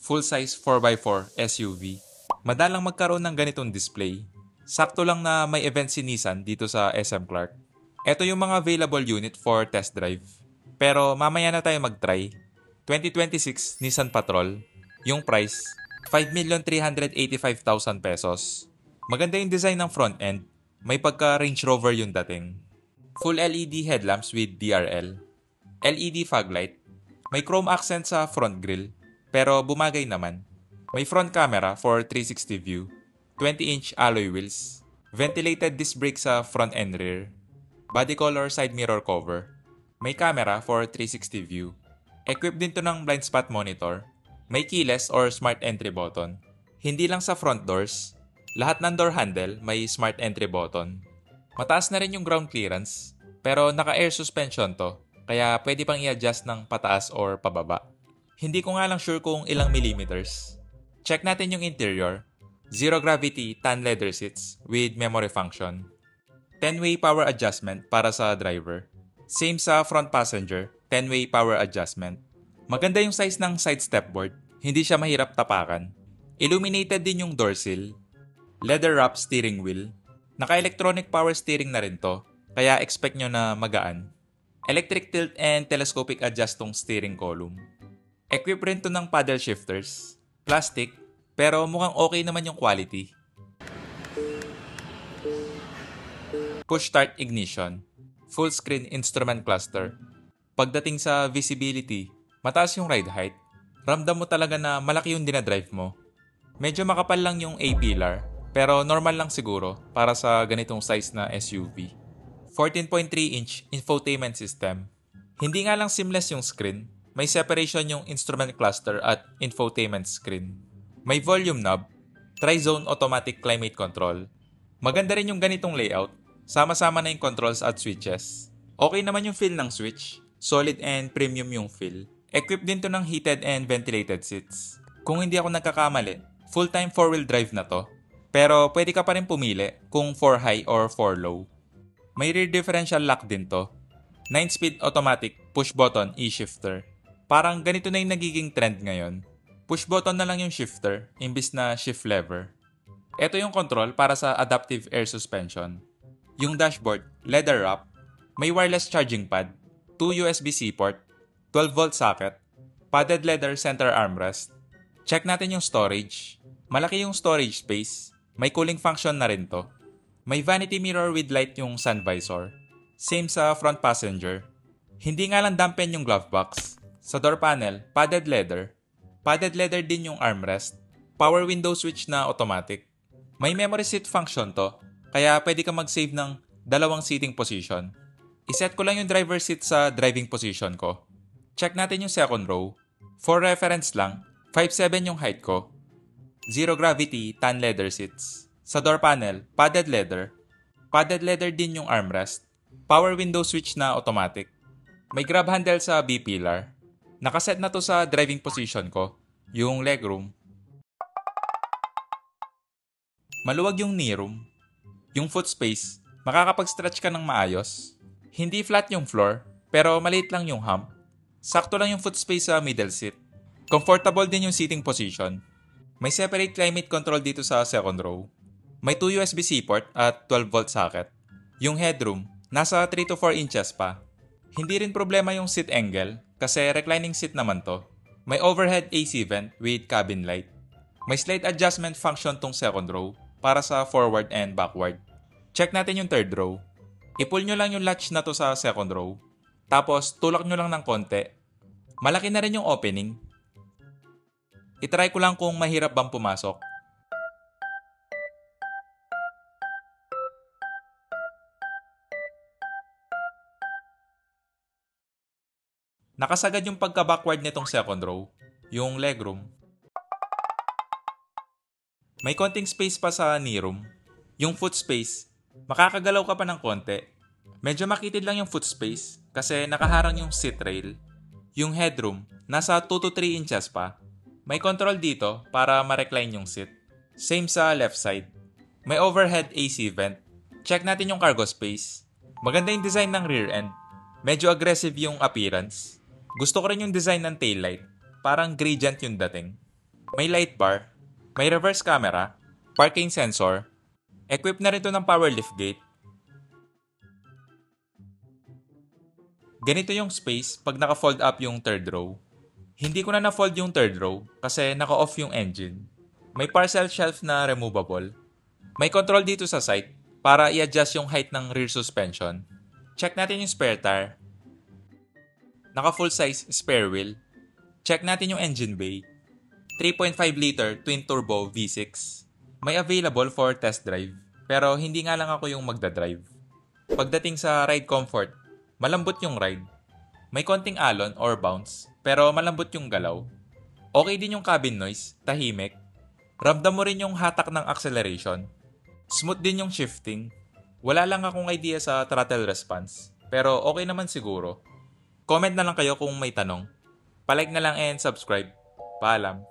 full-size 4x4 SUV. Madalang magkaroon ng ganitong display. Sakto lang na may event si Nissan dito sa SM Clark. Ito yung mga available unit for test drive. Pero mamaya na tayo mag-try. 2026 Nissan Patrol. Yung price, 5,385,000 pesos. Maganda yung design ng front end. May pagka Range Rover yung dating. Full LED headlamps with DRL. LED fog light. May chrome accent sa front grille. Pero bumagay naman. May front camera for 360 view. 20-inch alloy wheels. Ventilated disc brakes sa front and rear. Body color side mirror cover. May camera for 360 view. Equipped din to ng blind spot monitor. May keyless or smart entry button. Hindi lang sa front doors. Lahat ng door handle may smart entry button. Mataas na rin yung ground clearance. Pero naka-air suspension to. Kaya pwede pang i-adjust ng pataas or pababa. Hindi ko nga lang sure kung ilang millimeters. Check natin yung interior. Zero gravity tan leather seats with memory function. 10-way power adjustment para sa driver. Same sa front passenger, 10-way power adjustment. Maganda yung size ng side stepboard. Hindi siya mahirap tapakan. Illuminated din yung door sill. Leather wrap steering wheel. Naka-electronic power steering na rin to. Kaya expect nyo na magaan. Electric tilt and telescopic adjust tong steering column. Equip rin to ng paddle shifters. Plastic, pero mukhang okay naman yung quality. Push start ignition. Full screen instrument cluster. Pagdating sa visibility, mataas yung ride height. Ramdam mo talaga na malaki yung dinadrive mo. Medyo makapal lang yung A-pillar, pero normal lang siguro para sa ganitong size na SUV. 14.3-inch infotainment system. Hindi nga lang seamless yung screen. May separation yung instrument cluster at infotainment screen. May volume knob, tri-zone automatic climate control. Maganda rin yung ganitong layout. Sama-sama na yung controls at switches. Okay naman yung feel ng switch. Solid and premium yung feel. Equipped din to ng heated and ventilated seats. Kung hindi ako nagkakamali, full-time 4-wheel drive na to. Pero pwede ka pa rin pumili kung 4 high or 4 low. May rear differential lock din to. 9-speed automatic push button e-shifter. Parang ganito na yung nagiging trend ngayon. Push button na lang yung shifter, imbis na shift lever. Ito yung control para sa adaptive air suspension. Yung dashboard, leather wrap. May wireless charging pad, 2 USB-C port, 12-volt socket, padded leather center armrest. Check natin yung storage. Malaki yung storage space. May cooling function na rin to. May vanity mirror with light yung sun visor. Same sa front passenger. Hindi nga lang dampen yung glove box. Sa door panel, padded leather. Padded leather din yung armrest. Power window switch na automatic. May memory seat function to, kaya pwede ka mag-save ng 2 seating position. Iset ko lang yung driver seat sa driving position ko. Check natin yung second row. For reference lang, 5'7" yung height ko. Zero gravity tan leather seats. Sa door panel, padded leather. Padded leather din yung armrest. Power window switch na automatic. May grab handle sa B-pillar. Nakaset na to sa driving position ko, yung legroom. Maluwag yung knee room. Yung foot space, makakapag-stretch ka ng maayos. Hindi flat yung floor, pero maliit lang yung hump. Sakto lang yung foot space sa middle seat. Comfortable din yung seating position. May separate climate control dito sa second row. May 2 USB-C port at 12-volt socket. Yung headroom, nasa 3 to 4 inches pa. Hindi rin problema yung seat angle kasi reclining seat naman to. May overhead AC vent with cabin light. May slide adjustment function tong second row para sa forward and backward. Check natin yung third row. I-pull nyo lang yung latch na to sa second row. Tapos tulak nyo lang ng konti. Malaki na rin yung opening. I-try ko lang kung mahirap bang pumasok. Nakasagad yung pagka-backward nitong second row, yung legroom. May konting space pa sa knee room. Yung foot space, makakagalaw ka pa ng konti. Medyo makitid lang yung foot space kasi nakaharang yung seat rail. Yung headroom, nasa 2 to 3 inches pa. May control dito para ma-recline yung seat. Same sa left side. May overhead AC vent. Check natin yung cargo space. Maganda yung design ng rear end. Medyo aggressive yung appearance. Gusto ko rin yung design ng taillight. Parang gradient yung dating. May light bar, may reverse camera, parking sensor, equipped na rin ito ng power liftgate. Ganito yung space pag naka-fold up yung third row. Hindi ko na na-fold yung third row kasi naka-off yung engine. May parcel shelf na removable. May control dito sa side para i-adjust yung height ng rear suspension. Check natin yung spare tire. Naka full size spare wheel. Check natin yung engine bay. 3.5 liter twin turbo V6. May available for test drive. Pero hindi nga lang ako yung magdadrive. Pagdating sa ride comfort, malambot yung ride. May konting alon or bounce, pero malambot yung galaw. Okay din yung cabin noise, tahimik. Ramdam mo rin yung hatak ng acceleration. Smooth din yung shifting. Wala lang akong idea sa throttle response, pero okay naman siguro. Comment na lang kayo kung may tanong. Palike na lang and subscribe. Paalam.